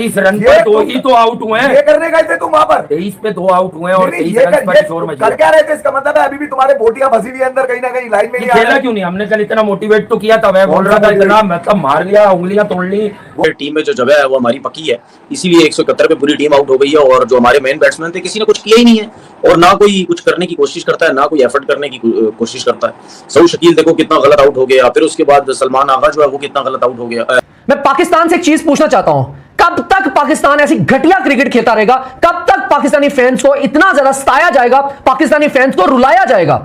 23 run पे दो ही तो आउट हुए हैं। ये करने गए थे तुम वहां पर, 23 पे 2 आउट हुए हैं और नहीं, 23 ये रन पर शोर मचा। कर क्या रहे थे? इसका मतलब है अभी भी तुम्हारे बोटियां फंसी हुई है अंदर, कहीं ना कहीं लाइन में नहीं आ खेला रहे। क्यों नहीं? हमने कल इतना मोटिवेट तो किया था, मैं बोल रहा था इतना, मतलब मार लिया, उंगलियां तोड़ ली। टीम में जो जगह है वो हमारी पक्की है, इसीलिए 171 पे पूरी टीम आउट हो गई है। और जो हमारे मेन बैट्समैन थे किसी ने कुछ किया ही नहीं है, और ना कोई कुछ करने की कोशिश करता है, ना कोई एफर्ट करने की कोशिश करता है। सऊद शकील देखो कितना गलत आउट हो गया, फिर उसके बाद सलमान आगा जो है वो कितना गलत आउट हो गया। मैं पाकिस्तान से एक चीज पूछना चाहता हूं, कब तक पाकिस्तान ऐसी घटिया क्रिकेट खेलता रहेगा? कब तक पाकिस्तानी फैंस को इतना ज्यादा सताया जाएगा, पाकिस्तानी फैंस को रुलाया जाएगा?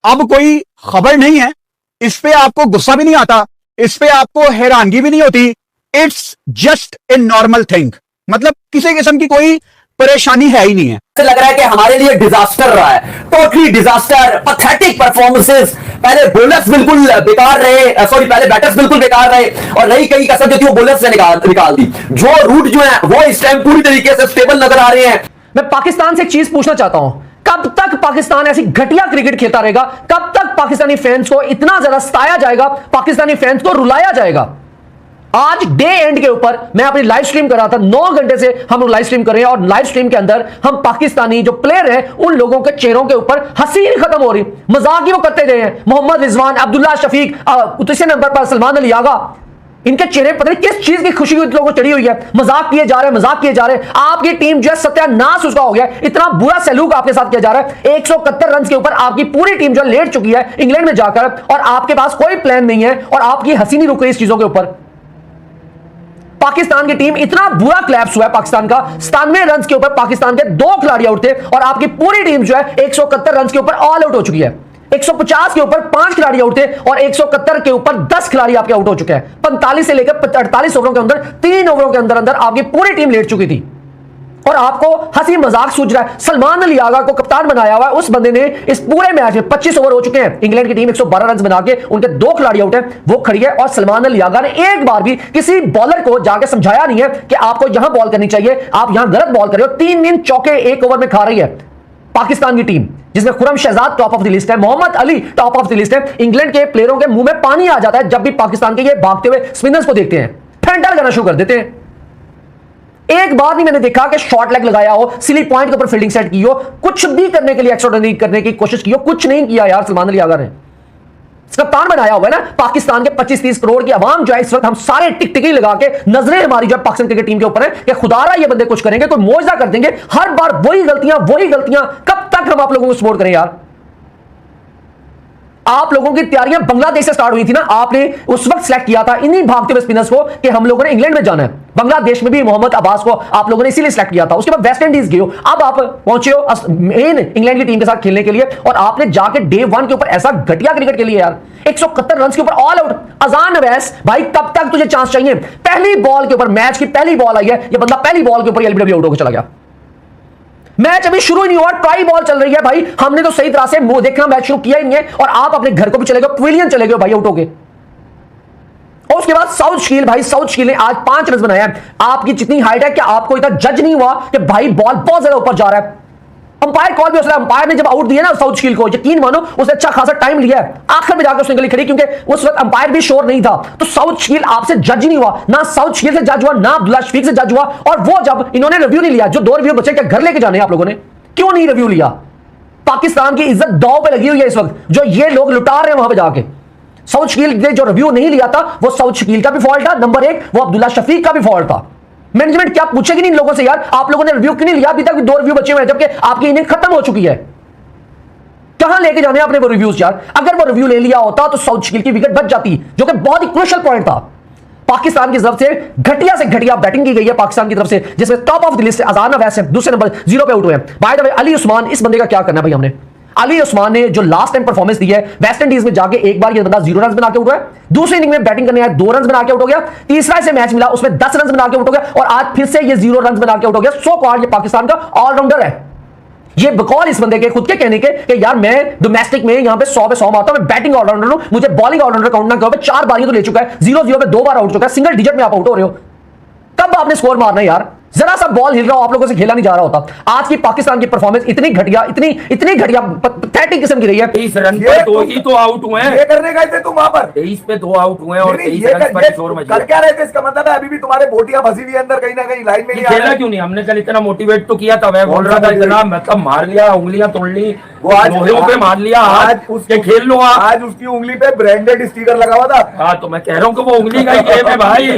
अब कोई खबर नहीं है, इस पे आपको गुस्सा भी नहीं आता, इस पे आपको हैरानगी भी नहीं होती। It's just a normal thing, मतलब किसी किस्म की कोई परेशानी है ही नहीं है। लग रहा है कि हमारे लिए डिजास्टर रहा है, टोटली डिजास्टर, पैथेटिक परफॉर्मेंसेस। पहले बॉलर्स बिल्कुल बेकार रहे, सॉरी पहले बैटर्स बिल्कुल बेकार रहे, और रही कई कसर जो थी वो बॉलर्स ने निकाल दी। जो रूट जो है वो इस टाइम पूरी तरीके से स्टेबल नजर आ रहे हैं। मैं पाकिस्तान से एक चीज पूछना चाहता हूं, कब तक पाकिस्तान ऐसी घटिया क्रिकेट खेलता रहेगा? कब तक पाकिस्तानी फैंस को इतना ज्यादा सताया जाएगा, पाकिस्तानी फैंस को रुलाया जाएगा? आज डे एंड के ऊपर मैं अपनी लाइव स्ट्रीम कर रहा था, 9 घंटे से हम लोग लाइव स्ट्रीम कर रहे हैं, और लाइव स्ट्रीम के अंदर हम पाकिस्तानी जो प्लेयर हैं उन लोगों के चेहरों के ऊपर हंसी नहीं खत्म हो रही, मजाक ही वो करते गए हैं। मोहम्मद रिजवान, अब्दुल्ला शफीक, तीसरे नंबर पर सलमान अली आगा, इनके चेहरे पता नहीं किस चीज की खुशी लोगों को चढ़ी हुई है। मजाक किए जा रहे हैं, मजाक किए जा रहे हैं। आपकी टीम जो है सत्यानाश उसका हो गया, इतना बुरा सैल्यूट आपके साथ किया जा रहा है। 171 रन के ऊपर आपकी पूरी टीम जो लेट चुकी है इंग्लैंड में जाकर, और आपके पास कोई प्लान नहीं है, और आपकी हंसी नहीं रुक रही इस चीजों के ऊपर। पाकिस्तान की टीम इतना बुरा क्लैप्स हुआ है, पाकिस्तान का 97 रन के ऊपर पाकिस्तान के 2 खिलाड़ी आउट थे, और आपकी पूरी टीम जो है 171 रन के ऊपर ऑल आउट हो चुकी है। 150 के ऊपर 5 खिलाड़ी आउट थे, और 171 के ऊपर 10 खिलाड़ी आपके आउट हो चुके हैं। 45 से लेकर 48 ओवरों के अंदर, 3 ओवरों के अंदर अंदर आपकी पूरी टीम लेट चुकी थी, और आपको हंसी मजाक सूझ रहा है। सलमान अली आगा को कप्तान बनाया हुआ है, उस बंदे ने इस पूरे मैच में 25 ओवर हो चुके हैं, इंग्लैंड की टीम 112 रन बना के, उनके 2 खिलाड़ी आउट हैं, वो खड़ी है, और सलमान अली आगा ने एक बार भी किसी बॉलर को जाकर समझाया नहीं है कि आपको यहां बॉल करनी चाहिए, आप यहां गलत बॉल कर रहे हो। 3 चौके 1 ओवर में खा रही है पाकिस्तान की टीम, जिसमें Khurram Shahzad top of the list है, Mohammad Ali top of the list है। इंग्लैंड के प्लेयरों के मुंह में पानी आ जाता है जब भी पाकिस्तान के ये भागते हुए स्पिनर्स को देखते हैं, फेंटल करना शुरू कर देते हैं। एक बार नहीं मैंने देखा कि शॉर्ट लेग लगाया हो, सिली पॉइंट के ऊपर फील्डिंग सेट की हो, कुछ भी करने के लिए एक्स्ट्राऑर्डिनरी करने की कोशिश की हो, कुछ नहीं किया यार सलमान अली आगा ने। कप्तान बनाया हुआ है ना पाकिस्तान के 25-30 करोड़ की आवाम जो है इस वक्त, हम सारे टिक टिकी लगा के नजरें हमारी जो है पाकिस्तान क्रिकेट टीम के ऊपर है कि खुदारा ये बंदे कुछ करेंगे, कोई मौजजा कर देंगे। हर बार वही गलतियां, कब तक हम आप लोगों को सपोर्ट करें यार? आप लोगों की तैयारियां बांग्लादेश से स्टार्ट हुई थी ना, आपने उस वक्त सेलेक्ट किया था इन्हीं भागते हुए स्पिनर्स को कि हम लोगों ने इंग्लैंड में जाना है। बांग्लादेश में भी मोहम्मद अब्बास को आप लोगों ने इसीलिए सेलेक्ट किया था। उसके बाद वेस्ट इंडीज गए हो, अब आप पहुंचे हो मेन इंग्लैंड की टीम के साथ खेलने के लिए, और आपने जाके डे 1 के ऊपर ऐसा घटिया क्रिकेट के लिए यार 171 रन के ऊपर ऑल आउट। अजान अवैस भाई, कब तक तुझे चांस चाहिए? पहली बॉल के ऊपर, मैच की पहली बॉल आई है, ये बंदा पहली बॉल के ऊपर एलबीडब्ल्यू आउट होकर चला गया। मैच अभी शुरू ही नहीं हुआ, ट्राई बॉल चल रही है भाई, हमने तो सही तरह से मुंह देखना मैच शुरू किया ही नहीं है, और आप अपने घर को भी चले गए, पवेलियन चले गए भाई आउट हो गए। और उसके बाद साउथ शकील, भाई साउथ शकील ने आज 5 रन बनाया है। आपकी जितनी हाइट है कि आपको इतना जज नहीं हुआ कि भाई बॉल बहुत ज्यादा ऊपर जा रहा है? अंपायर कॉल भी हो सकता है, अंपायर ने जब आउट दिया ना साउथ शकील को, यकीन मानो उसने अच्छा खासा टाइम लिया है, आखिर में जाकर उसने गली खड़ी, क्योंकि उस वक्त अंपायर भी श्योर नहीं था। तो साउथ शकील आपसे जज नहीं हुआ, ना साउथ शकील से जज हुआ, ना अब्दुल्ला शफीक से जज हुआ, और वो जब इन्होंने रिव्यू नहीं लिया, जो 2 रिव्यू बचे के घर लेके जाने आप लोगों ने, क्यों नहीं रिव्यू लिया? पाकिस्तान की इज्जत दांव पे लगी हुई है इस वक्त, जो ये लोग लुटा रहे हैं वहां पे जाके। साउथ शकील ने जो रिव्यू नहीं लिया था, वो साउथ शकील का भी फॉल्ट था, नंबर 1 वो अब्दुल्ला शफीक का भी फॉल्ट था। मैनेजमेंट क्या पूछेगी नहीं इन लोगों से यार, आप लोगों ने रिव्यू क्यों नहीं लिया? अभी तक 2 रिव्यू बचे हुए हैं, जबकि आपकी इनिंग खत्म हो चुकी है। कहां लेके जाने आपने वो रिव्यूज यार? अगर वो रिव्यू ले लिया होता तो साउथ शकील की विकेट बच जाती, जो कि बहुत ही क्रूशियल पॉइंट था। पाकिस्तान की तरफ से घटिया से घटिया बैटिंग की गई है पाकिस्तान की तरफ से, जिसमें टॉप ऑफ द लिस्ट अजान अवैस है, दूसरे नंबर 0 पे आउट हुए हैं। By the way Ali Usman, इस बंदे का क्या करना है भाई हमने? अली उस्मान ने जो लास्ट टाइम परफॉर्मेंस दी है वेस्ट इंडीज में जाके, एक बार ये बंदा 0 रन बना के आउट हुआ है, दूसरी इनिंग में बैटिंग करने आया 2 रन बना के आउट हो गया, तीसरा इसे मैच मिला उसमें 10 रन बना के आउट हो गया, और आज फिर से ये 0 रन बना के आउट हो गया। सो कॉल्ड ये पाकिस्तान का ऑलराउंडर है। ये बकौल इस बंदे के खुद के कहने के कि यार मैं डोमेस्टिक में यहां पे 100 पे 100 मारता हूं, मैं बैटिंग ऑलराउंडर हूं, मुझे बॉलिंग ऑलराउंडर काउंट ना करो। 4 बारियां तो ले चुका है, 0-0 पे 2 बार आउट चुका है, सिंगल डिजिट में आप आउट हो रहे हो। कब आपने स्कोर मारना है यार? जरा सा बॉल हिल रहा हो, आप लोगों से खेला नहीं जा रहा होता। आज की पाकिस्तान की परफॉर्मेंस इतनी घटिया, इतनी घटिया पैथेटिक किस्म की रही है। 23 रन पर 2 ही तो आउट हुए हैं। ये करने गए थे तुम वहां पर, 23 पे 2 आउट हुए हैं और नहीं, 23 ये रन पर शोर मच कर गया। क्या रहे थे? इसका मतलब है अभी भी तुम्हारे बोटियां फंसी हुई है अंदर कहीं ना कहीं, लाइन में ये नहीं आ खेला रहे। क्यों नहीं? हमने कल इतना मोटिवेट तो किया था, मैं बोल रहा था इतना मतलब मार लिया, उंगलियां तोड़ ली, वो आज लोहे पे मार लिया, आज उसके खेल लो आप। आज उसकी उंगली पे ब्रांडेड स्टिकर लगा हुआ था। हाँ तो मैं कह रहा हूँ कि वो उंगली का ही गेम है भाई।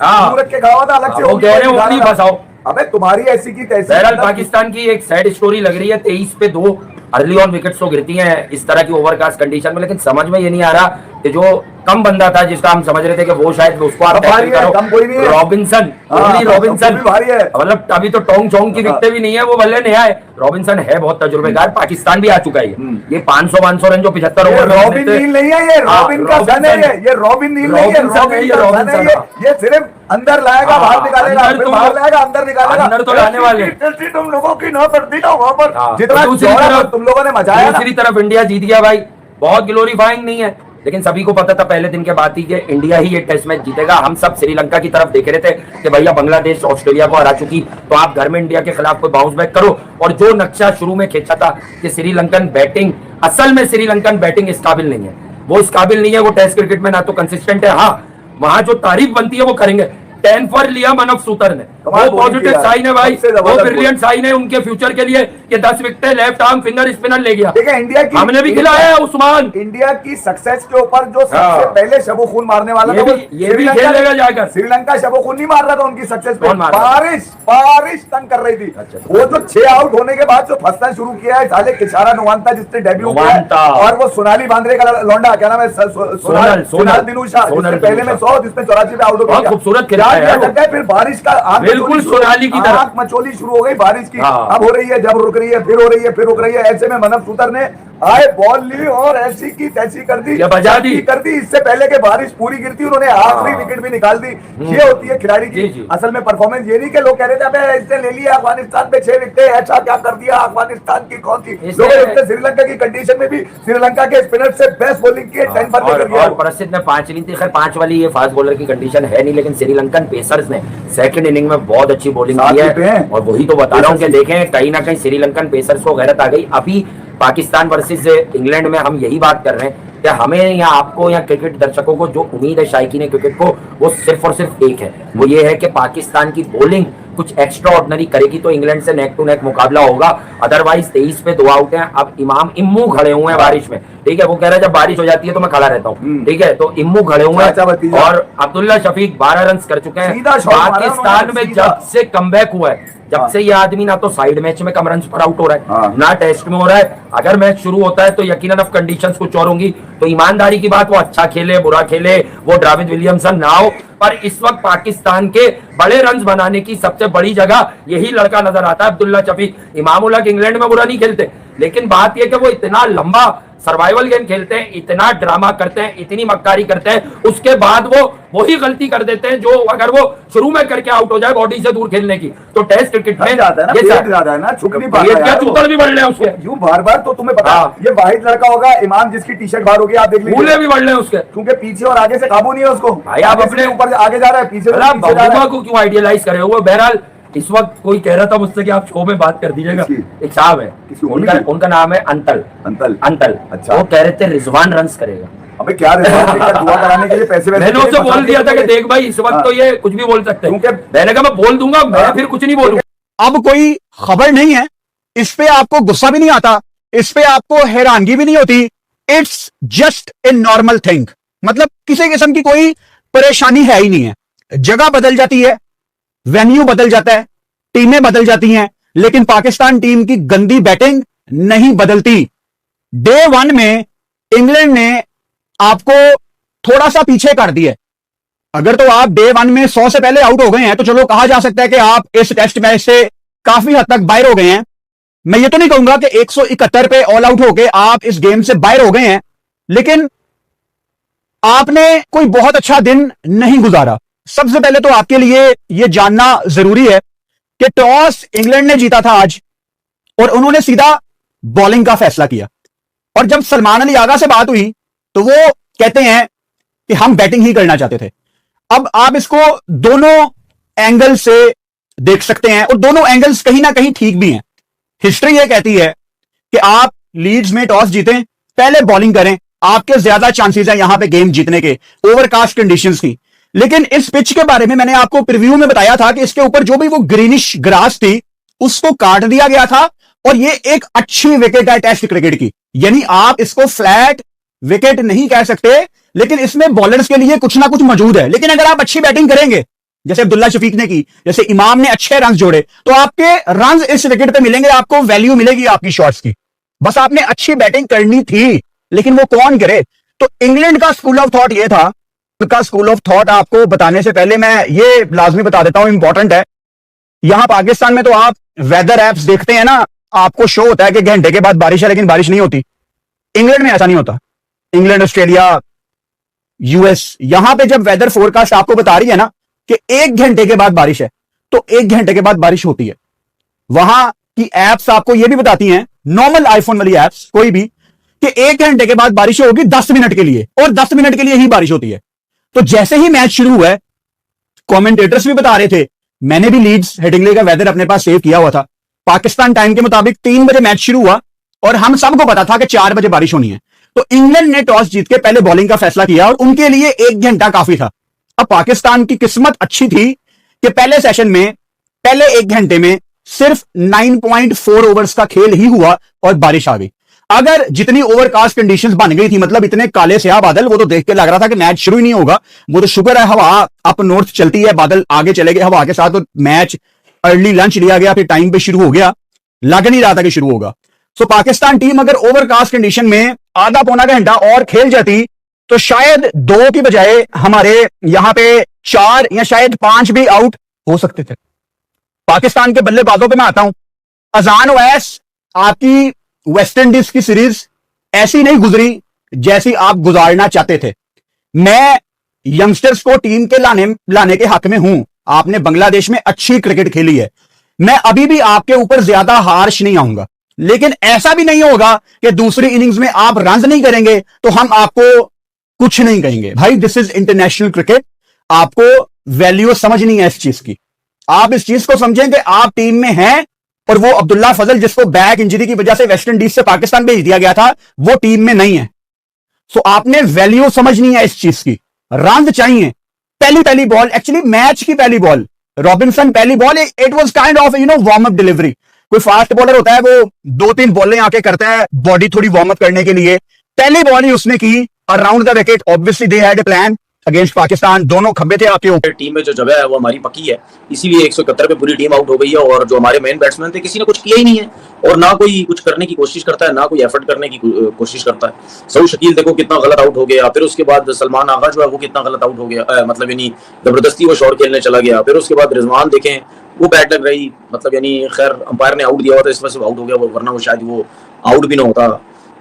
हाँ रख के कहा हुआ था अलग से, वो कह रहे हैं उंगली फंसाओ। अबे तुम्हारी ऐसी की तैसी। बहरहाल पाकिस्तान की एक सैड स्टोरी लग रही है, 23 पे 2 अर्ली ऑन विकेट्स तो गिरती हैं इस तरह की ओवरकास्ट कंडीशन में, लेकिन समझ में ये नहीं आ रहा कि जो कम बंदा था जिसका हम समझ रहे थे कि वो शायद उसको आप भारी है, कम कोई नहीं है। रॉबिन्सन, ओनली रॉबिन्सन भारी है, मतलब अभी तो टोंग चोंग की विकेटें भी नहीं है, वो भले नया है। रॉबिन्सन है बहुत तजुर्बेकार, पाकिस्तान भी आ चुका है ये 500 रन जो 75 ओवर में रॉबिन नील नहीं है, ये रॉबिन का सन है, ये रॉबिन नील नहीं है, रॉबिन का सन है ये सिर्फ अंदर लाएगा, बाहर निकालेगा, फिर बाहर लाएगा, अंदर निकालेगा। अंदर तो लाने वाले तुम लोगों की ना पड़ती ना वहां पर, जितना दूसरी जोर तरफ तुम लोगों ने मचाया ना। दूसरी तरफ इंडिया जीत गया भाई, बहुत ग्लोरीफाइंग नहीं है, लेकिन सभी को पता था पहले दिन के बाद ही कि इंडिया ही ये टेस्ट मैच जीतेगा। हम सब श्रीलंका की तरफ देख रहे थे कि भैया बांग्लादेश ऑस्ट्रेलिया को हरा चुकी, तो आप घर में इंडिया के खिलाफ कोई बाउंस बैक करो। और जो नक्शा शुरू में खींचा था कि श्रीलंकन बैटिंग, असल में श्रीलंकन बैटिंग इस काबिल नहीं है, वो इस काबिल नहीं है, वो टेस्ट क्रिकेट में ना तो कंसिस्टेंट है। हाँ वहां जो तारीफ बनती है वो करेंगे। 10 फॉर लिया मनफ सूतर ने, वो पॉजिटिव साइन है भाई, वो ब्रिलियंट साइन है उनके फ्यूचर के लिए कि 10 विकेटें लेफ्ट आर्म फिंगर स्पिनर ले गया। ठीक है, इंडिया की हमने भी खिलाया है उस्मान। इंडिया की सक्सेस के ऊपर जो सबसे पहले शबो खून मारने वाला था, ये भी खेलेगा जाकर। श्रीलंका शबो खून नहीं मार रहा था उनकी सक्सेस पे, कौन मार रहा था? बारिश तंग कर रही थी। वो जो 6 आउट होने के बाद जो फंसना शुरू किया है साले किशारा नुवांता जिसने डेब्यू किया है, और वो सोनाली बांद्रे का लौंडा, क्या नाम है, सोनाल दिनुशा, पहले में 100 जिसने 84 पे आउट हो गया, खूबसूरत खिला है। फिर बारिश का बिल्कुल सोनाली की तरह आंख मचोली शुरू हो गई बारिश की। हाँ। अब हो रही है, जब रुक रही है, फिर हो रही है, फिर रुक रही है। ऐसे में मनफ सूतर ने आए बॉल ली और ऐसी की तैसी कर दी, बजा दी कर दी। इससे पहले के बारिश पूरी गिरती उन्होंने आखिरी विकेट भी निकाल दी। ये होती है खिलाड़ी की असल में परफॉर्मेंस। ये नहीं कि लोग कह रहे थे अबे इसने ले लिया अफगानिस्तान पे 6 विकेट, ऐसा क्या कर दिया अफगानिस्तान की कौन थी। लोग श्रीलंका की कंडीशन में भी श्रीलंका के स्पिनर से बेस्ट बॉलिंग की 10 पर लेकर गया। और प्रसिद्ध ने 5 ली थी, खैर 5 वाली ये फास्ट बॉलर की कंडीशन है नहीं, लेकिन श्रीलंकन पेसर्स ने सेकंड इनिंग में बहुत अच्छी बॉलिंग की है। और वही तो बता रहा हूँ कि देखें कहीं ना कहीं श्रीलंकन पेसर्स को गैरत आ गई। अभी पाकिस्तान वर्सेस इंग्लैंड में हम यही बात कर रहे हैं कि हमें या आपको या क्रिकेट दर्शकों को जो उम्मीद है शायकीन क्रिकेट को, वो सिर्फ और सिर्फ एक है, वो ये है कि पाकिस्तान की बॉलिंग कुछ एक्स्ट्रा ऑर्डिनरी करेगी तो इंग्लैंड से नेक टू नेक मुकाबला होगा। अदरवाइज 23 पे 2 आउट हैं। अब इमाम इम्मू खड़े हुए हैं बारिश में, ठीक है, वो कह रहा है जब बारिश हो जाती है तो मैं खड़ा रहता हूँ, ठीक है, तो इम्मू खड़े हुए हैं और अब्दुल्ला शफीक 12 रन कर चुके हैं। पाकिस्तान में जब से कमबैक हुआ है, जब से ये आदमी ना तो साइड मैच में कम रन पर आउट हो रहा है, ना टेस्ट में हो रहा है। अगर मैच शुरू होता है तो यकीनन अब कंडीशंस कुछ और होंगी, तो ईमानदारी की बात, वो अच्छा खेले बुरा खेले, वो ड्राविड विलियमसन ना हो, पर इस वक्त पाकिस्तान के बड़े रन बनाने की सबसे बड़ी जगह यही लड़का नजर आता है, अब्दुल्ला शफीक। इमामुल्लाह के इंग्लैंड में बुरा नहीं खेलते, लेकिन बात यह कि वो इतना लंबा सर्वाइवल गेम खेलते हैं, इतना ड्रामा करते हैं, इतनी मक्कारी करते हैं, उसके बाद वो वही गलती कर देते हैं जो अगर वो शुरू में करके आउट हो जाए बॉडी से दूर खेलने की, तो टेस्ट क्रिकेट में ज्यादा है ना, छुप नहीं पा रहा है, चुप्पड़ भी बढ़ रहे हैं उसके, यूं बार-बार। तो तुम्हें पता ये वाहिद लड़का होगा इमाम जिसकी टी-शर्ट बाहर होगी, आप देख लीजिए, फूले भी बढ़ रहे हैं उसके, क्योंकि पीछे और आगे से काबू नहीं है उसको। भाई आप अपने ऊपर आगे जा रहा है, पीछे को क्यों आइडियलाइज कर रहे हो। बहरहाल इस वक्त कोई कह रहा था मुझसे कि आप शो में बात कर दीजिएगा, एक साहब है उनका नाम है अंतल। अच्छा, वो कह रहे थे रिजवान रन करेगा। अबे क्या दुआ कराने के लिए पैसे मैंने उससे बोल दिया था कि देख भाई इस वक्त तो ये कुछ भी बोल सकते हैं, मैंने कहा मैं बोल दूंगा, मैं फिर कुछ नहीं बोलूंगा। अब कोई खबर नहीं है, इस पे आपको गुस्सा भी नहीं आता, इस पे आपको हैरानगी भी नहीं होती। It's just a normal thing, मतलब किसी किस्म की कोई परेशानी है ही नहीं है। जगह बदल जाती है, वेन्यू बदल जाता है, टीमें बदल जाती हैं, लेकिन पाकिस्तान टीम की गंदी बैटिंग नहीं बदलती। डे 1 में इंग्लैंड ने आपको थोड़ा सा पीछे कर दिया। अगर तो आप डे 1 में 100 से पहले आउट हो गए हैं तो चलो कहा जा सकता है कि आप इस टेस्ट मैच से काफी हद तक बाहर हो गए हैं। मैं ये तो नहीं कहूंगा कि 171 पे ऑल आउट होके आप इस गेम से बाहर हो गए हैं, लेकिन आपने कोई बहुत अच्छा दिन नहीं गुजारा। सबसे पहले तो आपके लिए यह जानना जरूरी है कि टॉस इंग्लैंड ने जीता था आज, और उन्होंने सीधा बॉलिंग का फैसला किया। और जब सलमान अली आगा से बात हुई तो वो कहते हैं कि हम बैटिंग ही करना चाहते थे। अब आप इसको दोनों एंगल से देख सकते हैं और दोनों एंगल्स कहीं ना कहीं ठीक भी हैं। हिस्ट्री ये कहती है कि आप लीड्स में टॉस जीतें, पहले बॉलिंग करें, आपके ज्यादा चांसेस हैं यहां पे गेम जीतने के, ओवरकास्ट कंडीशंस की। लेकिन इस पिच के बारे में मैंने आपको प्रीव्यू में बताया था कि इसके ऊपर जो भी वो ग्रीनिश ग्रास थी उसको काट दिया गया था और ये एक अच्छी विकेट है टेस्ट क्रिकेट की। यानी आप इसको फ्लैट विकेट नहीं कह सकते, लेकिन इसमें बॉलर्स के लिए कुछ ना कुछ मौजूद है। लेकिन अगर आप अच्छी बैटिंग करेंगे, जैसे अब्दुल्ला शफीक ने की, जैसे इमाम ने अच्छे रन जोड़े, तो आपके रन इस विकेट पे मिलेंगे, आपको वैल्यू मिलेगी आपकी शॉट्स की। बस आपने अच्छी बैटिंग करनी थी, लेकिन वो कौन करे? तो इंग्लैंड का स्कूल ऑफ थॉट ये था। उनका स्कूल ऑफ थॉट आपको बताने से पहले मैं ये लाजमी बता देता हूं, इंपॉर्टेंट है। यहां पाकिस्तान में तो आप वेदर एप्स देखते हैं ना, आपको शो होता है कि घंटे के बाद बारिश है, लेकिन बारिश नहीं होती। इंग्लैंड में ऐसा नहीं होता। इंग्लैंड, ऑस्ट्रेलिया, यूएस, यहां पे जब वेदर फोरकास्ट आपको बता रही है ना कि 1 घंटे के बाद बारिश है, तो 1 घंटे के बाद बारिश होती है। वहां की एप्स आपको यह भी बताती हैं, नॉर्मल आईफोन वाली एप्स कोई भी, कि 1 घंटे के बाद बारिश होगी 10 मिनट के लिए, और 10 मिनट के लिए ही बारिश होती है। तो जैसे ही मैच शुरू हुआ है, कमेंटेटर्स भी बता रहे थे, मैंने भी लीड्स हेडिंगले का वेदर अपने पास सेव किया हुआ था। पाकिस्तान टाइम के मुताबिक 3 बजे मैच शुरू हुआ और हम सबको पता था कि 4 बजे बारिश होनी है। तो इंग्लैंड ने टॉस जीत के पहले बॉलिंग का फैसला किया और उनके लिए 1 घंटा काफी था। अब पाकिस्तान की किस्मत अच्छी थी कि पहले सेशन में, पहले 1 घंटे में सिर्फ 9.4 ओवर्स का खेल ही हुआ और बारिश आ गई। अगर जितनी ओवरकास्ट कंडीशंस बन गई थी, मतलब इतने काले स्याह बादल, वो तो देख के लग रहा था कि मैच शुरू ही नहीं होगा। वो तो शुक्र है हवा अप नॉर्थ चलती है, बादल आगे चले गए हवा के साथ, तो मैच अर्ली लंच लिया गया, फिर टाइम पे शुरू हो गया, लग नहीं रहा था कि शुरू होगा। सो पाकिस्तान टीम अगर ओवरकास्ट कंडीशन में आधा पौना घंटा और खेल जाती तो शायद 2 की बजाय हमारे यहां पे 4 या शायद 5 भी आउट हो सकते थे। पाकिस्तान के बल्लेबाजों पे मैं आता हूं। अजान ओवैस, आपकी वेस्ट इंडीज की सीरीज ऐसी नहीं गुजरी जैसी आप गुजारना चाहते थे। मैं यंगस्टर्स को टीम के लाने के हक में हूं। आपने बांग्लादेश में अच्छी क्रिकेट खेली है, मैं अभी भी आपके ऊपर ज्यादा हार्श नहीं आऊंगा, लेकिन ऐसा भी नहीं होगा कि दूसरी इनिंग्स में आप रन नहीं करेंगे तो हम आपको कुछ नहीं कहेंगे। भाई, दिस इज इंटरनेशनल क्रिकेट। आपको वैल्यू समझनी है इस चीज की। आप इस चीज को समझें कि आप टीम में हैं और वो अब्दुल्ला फजल, जिसको बैक इंजरी की वजह से वेस्ट इंडीज से पाकिस्तान भेज दिया गया था, वो टीम में नहीं है। सो आपने वैल्यू समझनी है इस चीज की। रन चाहिए। पहली बॉल, एक्चुअली मैच की पहली बॉल, रॉबिन्सन पहली ball, it was kind of warm up delivery. कोई फास्ट बॉलर होता है, वो 2-3 बॉलें आके करता है बॉडी थोड़ी वार्म अप करने के लिए। पहली बॉल ही उसने की around the wicket. Obviously they had a plan against Pakistan. दोनों खंबे थे आपके ऊपर। टीम में जो जगह है वो हमारी पक्की है, इसीलिए 171 पे पूरी टीम आउट हो गई है। और जो हमारे मेन बैट्समैन थे, किसी ने कुछ किया ही नहीं है और ना कोई कुछ करने की कोशिश करता है, ना कोई एफर्ट करने की कोशिश करता है। सऊद शकील देखो कितना गलत आउट हो गया, फिर उसके बाद सलमान आगा जो है वो कितना गलत आउट हो गया, मतलब यानी जबरदस्ती वो शॉट खेलने चला गया। फिर उसके बाद रिजवान देखें, वो बैट लग रही, मतलब यानी खैर अंपायर ने आउट दिया हुआ था, इस वजह से आउट हो गया, वरना वो शायद वो आउट भी ना होता।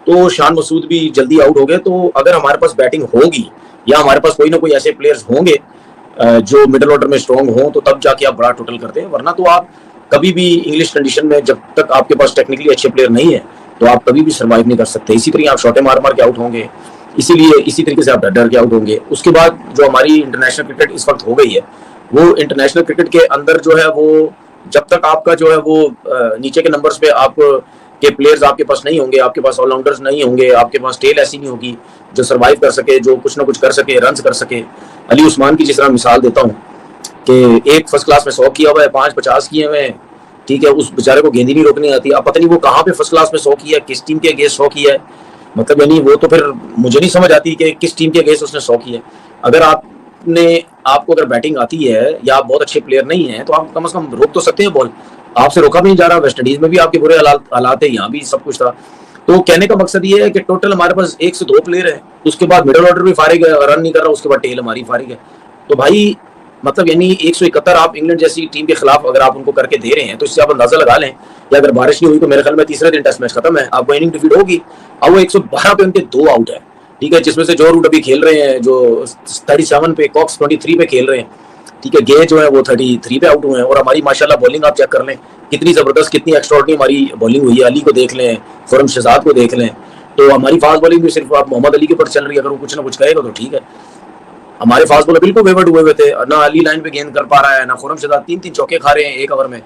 तो शान मसूद भी जल्दी आउट हो गए। तो अगर हमारे पास बैटिंग होगी या हमारे पास कोई ना कोई ऐसे प्लेयर्स होंगे जो मिडिल ऑर्डर में स्ट्रॉन्ग हों, तो तब जाके आप बड़ा टोटल करते हैं। वरना तो आप कभी भी इंग्लिश कंडीशन में, जब तक आपके पास टेक्निकली अच्छे प्लेयर नहीं है, तो आप कभी भी सर्वाइव नहीं कर सकते। इसी तरह आप शॉटे मार मार के आउट होंगे, इसीलिए इसी तरीके से आप डर के आउट होंगे। उसके बाद जो हमारी इंटरनेशनल क्रिकेट इस वक्त हो गई है, वो इंटरनेशनल क्रिकेट के अंदर जो है वो, जब तक आपका जो है वो नीचे के नंबर्स पे आप के प्लेयर्स आपके पास नहीं होंगे, आपके पास ऑलराउंडर्स नहीं होंगे, आपके पास टेल ऐसी नहीं होगी जो सरवाइव कर सके, जो कुछ ना कुछ कर सके, रन्स कर सके। अली उस्मान की जिस तरह मिसाल देता हूँ कि एक फर्स्ट क्लास में 100 किया हुआ है, 5 50 किए हुए हैं, ठीक है, उस बेचारे को गेंद ही नहीं रोकनी आती। अब पता नहीं वो कहाँ पे फर्स्ट क्लास में 100 किया है, किस टीम के अगेंस्ट 100 किया है, मतलब यानी वो तो फिर मुझे नहीं समझ आती कि किस टीम के अगेंस्ट उसने 100 किया है। अगर आपको अगर बैटिंग आती है या आप बहुत अच्छे प्लेयर नहीं है, तो आप कम से कम रोक तो सकते हैं बॉल। आपसे रोका भी नहीं जा रहा। वेस्ट इंडीज में भी आपके बुरे हालात है, यहाँ भी सब कुछ था। तो कहने का मकसद ये है कि टोटल हमारे पास 1 से 2 प्लेयर है, उसके बाद मिडिल ऑर्डर भी फारिग है, रन नहीं कर रहा, उसके बाद टेल हमारी फारिग है। तो भाई मतलब यानी 171 आप इंग्लैंड जैसी टीम के खिलाफ अगर आप उनको करके दे रहे हैं, तो इससे आप अंदाजा लगा लें कि अगर बारिश नहीं हुई तो मेरे ख्याल में तीसरे दिन टेस्ट मैच खत्म है, आपको इनिंग डिफीट होगी। अब वो 112 पे उनके 2 आउट है, ठीक है, जिसमें से जो रूट अभी खेल रहे हैं, जो 37 पे, कॉक्स 23 पे खेल रहे हैं, ठीक है, गे जो है वो 33 पे आउट हुए हैं। और हमारी माशाल्लाह बॉलिंग आप चेक कर लें, कितनी जबरदस्त, कितनी एक्स्ट्राऑर्डिनरी हमारी बॉलिंग हुई है। अली को देख लें, खुरम शहजाद को देख लें। तो हमारी फास्ट बॉलिंग भी सिर्फ आप मोहम्मद अली के ऊपर चल रही है, अगर वो कुछ ना कुछ करेगा तो ठीक है। हमारे फास्ट बॉलर बिल्कुल वेवर्ड हुए थे, ना अली लाइन पे गेंद कर पा रहा है, ना खुरम शहजाद 3-3 चौके खा रहे हैं एक ओवर में।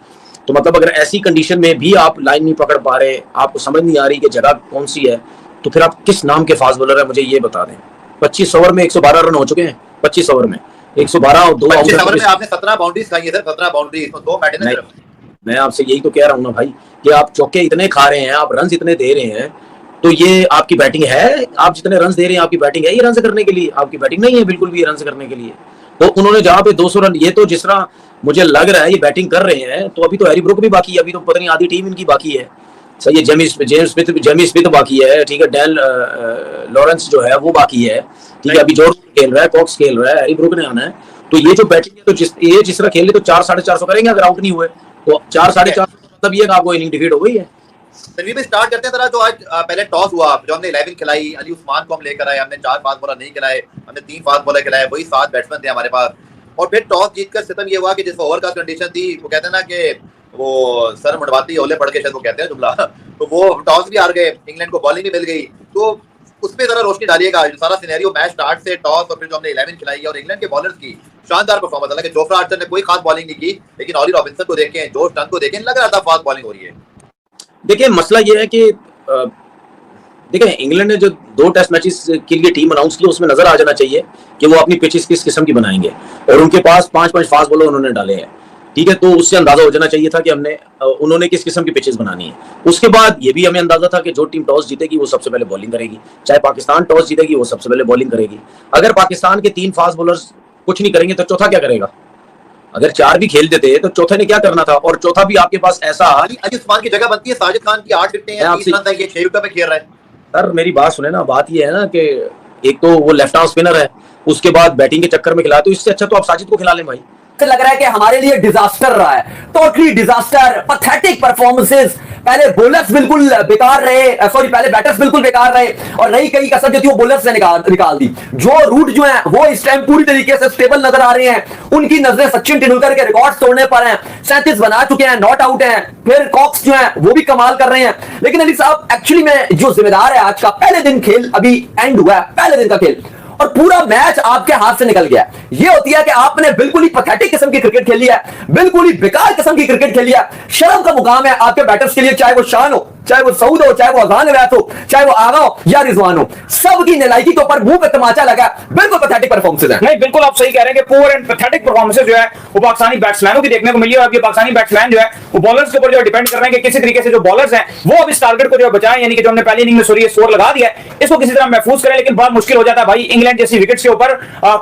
तो मतलब अगर ऐसी कंडीशन में भी आप लाइन नहीं पकड़ पा रहे, आपको समझ नहीं आ रही कि जगह कौन सी है, तो फिर आप किस नाम के फास्ट बॉलर है मुझे ये बता दें। 25 ओवर में 112 रन हो चुके हैं, 25 ओवर में 112 और 2 ओवर में आपने 17 बाउंड्रीज खाई है सर, 17 बाउंड्री, इसमें 2 बैट है। मैं आपसे यही तो कह रहा हूँ ना भाई कि आप चौके इतने खा रहे हैं, आप रन इतने दे रहे हैं, तो ये आपकी बैटिंग है? आप जितने रन दे रहे हैं आपकी बैटिंग है ये रन करने के लिए? आपकी बैटिंग नहीं है बिल्कुल भी रन करने के लिए। तो उन्होंने जहां पे 200 रन, ये तो जिस तरह मुझे लग रहा है ये बैटिंग कर रहे हैं, तो अभी तो हैरी ब्रूक भी बाकी है, अभी तो पता नहीं आधी टीम इनकी बाकी है। सही है, जेमी स्मिथ बाकी है, ठीक है, डैन लॉरेंस जो है वो बाकी है, ठीक है, अभी जॉर्ज खेल रहा है, कॉक्स खेल रहा है, हैरी ब्रूक ने आना है। तो ये जो बैटिंग है, तो जिस तरह खेल रहे तो 400-450 करेंगे अगर आउट नहीं हुए, तो 400-450 मतलब ये आपको इनिंग डिफीट हो गई है। तनवीर भाई स्टार्ट करते हैं जरा। जो आज पहले टॉस हुआ, जो हमने 11 खिलाई, अली उस्मान को हम लेकर आए, हमने 4 फास्ट बॉलर नहीं खिलाए, हमने 3 फास्ट बॉलर खिलाए, वही 7 बैट्समैन थे हमारे पास। और फिर टॉस जीतकर सिस्टम ये हुआ कि जिस ओवर का कंडीशन थी, वो कहते हैं ना कि वो सर मुड़वाती ओले पड़ के शायद वो कहते हैं जुमला, तो वो टॉस भी हार गए, इंग्लैंड को बॉलिंग भी मिल गई। तो उस पर जरा रोशनी डालिएगा, जो सारा सिनेरियो मैच स्टार्ट से टॉस और फिर जो हमने 11 खिलाई और इंग्लैंड के बॉलर्स की शानदार परफॉर्मेंस। हालांकि जोफ्रा आर्चर ने कोई खास बॉलिंग नहीं की, लेकिन ऑली रॉबिन्सन को देखें, जोश टंग को देखें, लग रहा था फास्ट बॉलिंग हो रही है। देखिए मसला ये है कि देखिए इंग्लैंड ने जो 2 टेस्ट मैचेस के लिए टीम अनाउंस की, उसमें नजर आ जाना चाहिए कि वो अपनी पिचेस किस किस्म की बनाएंगे, और उनके पास 5-5 फास्ट बॉलर उन्होंने डाले हैं, ठीक है। तो उससे अंदाजा हो जाना चाहिए था कि उन्होंने किस किस्म की पिचेस बनानी है। उसके बाद ये भी हमें अंदाजा था कि जो टीम टॉस जीतेगी वो सबसे पहले बॉलिंग करेगी, चाहे पाकिस्तान टॉस जीतेगी वो सबसे पहले बॉलिंग करेगी। अगर पाकिस्तान के 3 फास्ट बॉलर्स कुछ नहीं करेंगे तो चौथा क्या करेगा? अगर 4 भी खेल देते तो चौथे ने क्या करना था? और चौथा भी आपके पास ऐसा, अली उस्मान की जगह बनती है, साजिद खान की 8 विकेटें हैं, 30 रन तक, ये 6 विकेट पे खेल रहा है। सर मेरी बात सुने ना, बात ये है ना कि एक तो वो लेफ्ट आर्म स्पिनर है, उसके बाद बैटिंग के चक्कर में खिलाया, तो इससे अच्छा तो आप साजिद को खिला लें भाई। लग रहा है कि हमारे लिए डिजास्टर रहा है, टोटली डिजास्टर, पैथेटिक परफॉर्मेंसेस। पहले बॉलर्स बिल्कुल बेकार रहे, सॉरी पहले बैटर्स बिल्कुल बेकार रहे, और रही कई कसर जो थी वो बॉलर्स ने निकाल दी। जो रूट जो है वो इस टाइम पूरी तरीके से स्टेबल नजर आ रहे हैं। उनकी नजरें सचिन तेंदुलकर के रिकॉर्ड तोड़ने पर हैं, 37 बना चुके हैं, नॉट आउट हैं। फिर कॉक्स जो है वो भी कमाल कर रहे हैं। लेकिन अली साहब एक्चुअली में जो जिम्मेदार है आज का, पहले दिन खेल अभी एंड हुआ है, पहले दिन का खेल, और पूरा मैच आपके हाथ से निकल गया। ये होती है कि आपने बिल्कुल ही पैथेटिक किस्म की क्रिकेट खेली है, बिल्कुल ही बेकार किस्म की क्रिकेट खेली है। शर्म का मुकाम है आपके बैटर्स के लिए, चाहे वो शान हो, चाहे वो सऊद हो, चाहे वो अजान रवैत हो, चाहे वो आगा हो या रिजवान हो, सबकी नालायकी के ऊपर मुंह पे तमाचा लगा। बिल्कुल पैथेटिक परफॉर्मेंसेस है। नहीं, बिल्कुल आप सही कह रहे हैं कि पुअर एंड पैथेटिक परफॉर्मेंसेस जो है वो पाकिस्तानी बैट्समैनों की देखने को मिली है। और ये पाकिस्तानी बैट्समैन जो है वो बॉलर्स के ऊपर जो डिपेंड कर रहे हैं कि किसी तरीके से जो बॉलर्स हैं वो अब इस टारगेट को जो बचाएं, यानी कि जो हमने पहली इनिंग में स्कोर लगा दिया है इसको किसी तरह महफूज करें। लेकिन बहुत मुश्किल हो जाता है भाई, इंग्लैंड जैसी विकेट्स के ऊपर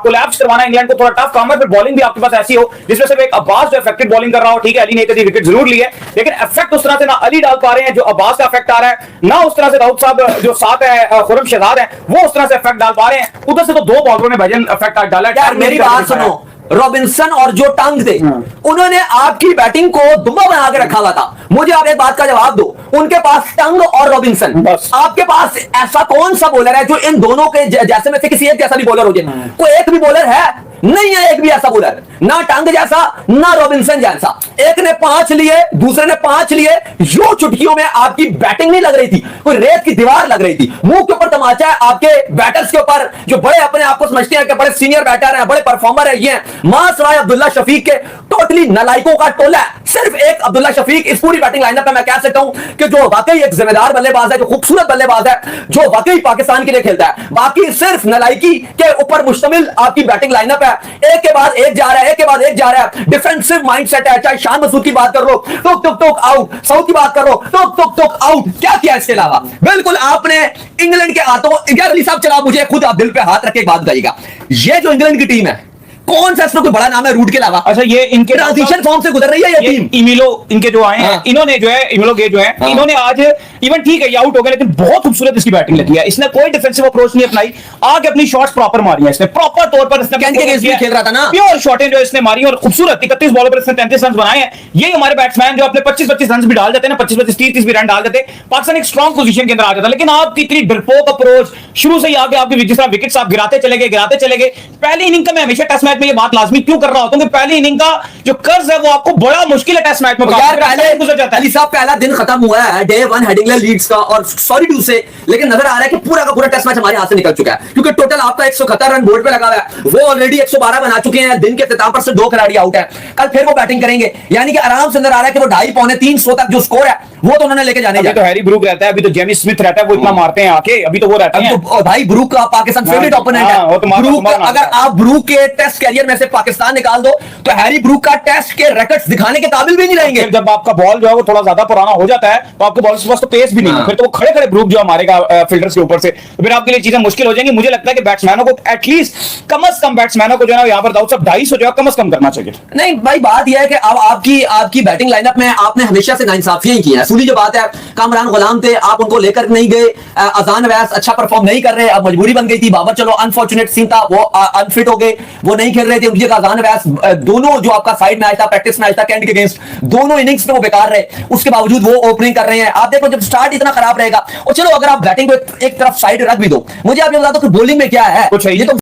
कोलैप्स करवाना इंग्लैंड को थोड़ा टफ काम है। फिर बॉलिंग भी आपके पास ऐसी हो जिसमें सिर्फ एक अब्बास जो इफेक्टेड बॉलिंग कर रहा हो, ठीक है, अली ने एक विकेट जरूर ली है, लेकिन इफेक्ट उस तरह से ना अली डाल पा रहे हैं जो अब्बास का इफेक्ट आ रहा है, ना उस तरह से दाऊद साहब जो साथ है खुरम शहजाद है वो उस तरह से इफेक्ट डाल पा रहे हैं। उधर से तो 2 बॉलरों ने भजन इफेक्ट डाला। यार मेरी बात सुनो, रॉबिन्सन और जो टंग थे उन्होंने आपकी बैटिंग को दुम्बा बना के रखा हुआ था। मुझे आप एक बात का जवाब दो, उनके पास टंग और रॉबिन्सन, आपके पास ऐसा कौन सा बॉलर है जो इन दोनों के जैसे में से किसी एक जैसा भी बॉलर हो जाए? कोई एक भी बॉलर है? नहीं है एक भी ऐसा बॉलर, ना टंग जैसा ना रॉबिन्सन जैसा। एक ने 5 लिए, दूसरे ने 5 लिए, यो चुटकियों में आपकी बैटिंग नहीं लग रही थी, कोई रेत की दीवार लग रही थी। मुंह के ऊपर तमाचा है आपके बैटर्स के ऊपर, जो बड़े अपने आप को समझते हैं कि बड़े सीनियर बैटर हैं, बड़े परफॉर्मर है। ये मां सवाए अब्दुल्ला शफीक के टोटली नालायकों का टोला है। सिर्फ एक अब्दुल्ला शफीक इस पूरी बैटिंग लाइनअप में मैं कह सकता हूं कि जो वाकई एक जिम्मेदार बल्लेबाज है, जो खूबसूरत बल्लेबाज है, जो वाकई पाकिस्तान के लिए खेलता है। बाकी सिर्फ नालायकी के ऊपर मुश्तमिल आपकी बैटिंग लाइनअप है। एक के बाद एक जा रहा है, एक के बाद एक जा रहा है। डिफेंसिव माइंडसेट है, चाहे शान मसूद की बात कर लो, टुक टुक टुक आउट, साउथ की बात कर लो, टुक टुक टुक आउट। क्या किया इसके अलावा? बिल्कुल आपने इंग्लैंड के हाथों, यार अली साहब चला, मुझे खुद आप दिल पे हाथ रख के एक बात बताइएगा, ये जो इंग्लैंड की टीम है, कौन सा इसमें कोई बड़ा नाम है रूट के अलावा? अच्छा, ये इनके ट्रांजिशन फॉर्म से गुजर रही है ये टीम। इमिलो इनके जो आए हैं, इन्होंने जो है इमिलो गे जो है, इन्होंने आज इवन ठीक है ये आउट हो गए, लेकिन बहुत खूबसूरत इसकी बैटिंग लगी है। इसने कोई डिफेंसिव अप्रोच नहीं अपनाई, आगे अपनी शॉट्स प्रॉपर मारी है इसने, प्रॉपर तौर पर इसने खेल रहा था ना, प्योर शॉटें जो इसने मारी और खूबसूरत 31 बॉलों पर इसने 33 रन बनाए हैं। ये हमारे बैट्समैन जो अपने 25-25 रन भी डाल देते हैं ना, 25-25 30 भी रन डाल देते, पाकिस्तान एक स्ट्रॉन्ग पोजीशन के अंदर आ जाता। लेकिन आपकी इतनी डरपोक अप्रोच शुरू से ही आगे आपके जिस तरह विकेट्स आप गिराते चले गए। पहली इनिंग का मैं हमेशा टेस्ट मैच में ये बात लाजमी क्यों कर रहा होता हूं कि पहली इनिंग का जो कर्ज है वो आपको बड़ा मुश्किल है टेस्ट मैच में। यार पहले गुजर जाता है। अली साहब पहला दिन खत्म हुआ है, डे 1 हेडिंग इंग्लैंड लीड्स का, और सॉरी टू से लेकिन नजर आ रहा है कि पूरा का पूरा टेस्ट मैच हमारे हाथ से निकल चुका है, क्योंकि टोटल आपका 171 रन बोर्ड पे लगा हुआ है, वो ऑलरेडी 112 बना चुके हैं, दिन के इख्तिताम पर से 2 खिलाड़ी आउट है, कल फिर वो बैटिंग करेंगे, यानी कि आराम से नजर आ रहा है कि वो 250-300 तक जो स्कोर है वो तो उन्होंने लेके जाने अभी तो हैरी ब्रूक रहता है, अभी तो जेमी स्मिथ रहता है, वो इतना मारते हैं आके, अभी तो वो रहता है। तो भाई ब्रूक का पाकिस्तान फेवरेट ओपोनेंट है। ब्रूक, अगर आप ब्रूक के टेस्ट कैरियर में से पाकिस्तान निकाल दो तो हैरी ब्रूक का टेस्ट के रिकॉर्ड्स दिखाने के काबिल भी नहीं रहेंगे। जब आपका बॉल जो है वो थोड़ा ज्यादा पुराना हो जाता है तो आपके बॉलर्स के पास तो पेस भी नहीं है, फिर तो वो खड़े खड़े ब्रूक जो मारेगा फील्डर्स के ऊपर से, तो फिर आपके लिए चीजें मुश्किल हो जाएंगी। मुझे लगता है कि बैट्समैनों को एटलीस्ट कम से कम बैट्समैनों को जो है यहाँ पर दाऊद साहब 250 जो है कम से कम करना चाहिए। नहीं भाई, बात यह है कि अब आपकी बैटिंग लाइनअप में आपने हमेशा से नाइंसाफियां ही की हैं। सूली जो बात है, कामरान गुलाम थे, आप उनको लेकर नहीं गए, अजान अवैस अच्छा परफॉर्म नहीं कर रहे, अब मजबूरी बन गई थी, बाबर चलो अनफॉर्चुनेट सीन था, वो अनफिट हो गए, वो नहीं खेल रहे थे, उनकी अजान अवैस दोनों जो आपका साइड मैच था, प्रैक्टिस मैच था कैंट के अगेंस्ट, दोनों इनिंग्स में वो बेकार रहे, उसके बावजूद वो ओपनिंग कर रहे हैं। आप देखो जब स्टार्ट इतना खराब रहेगा, और चलो अगर आप बैटिंग को एक तरफ साइड रख भी दो, मुझे आप ये बता दो कि बॉलिंग में क्या है, कुछ है ये तो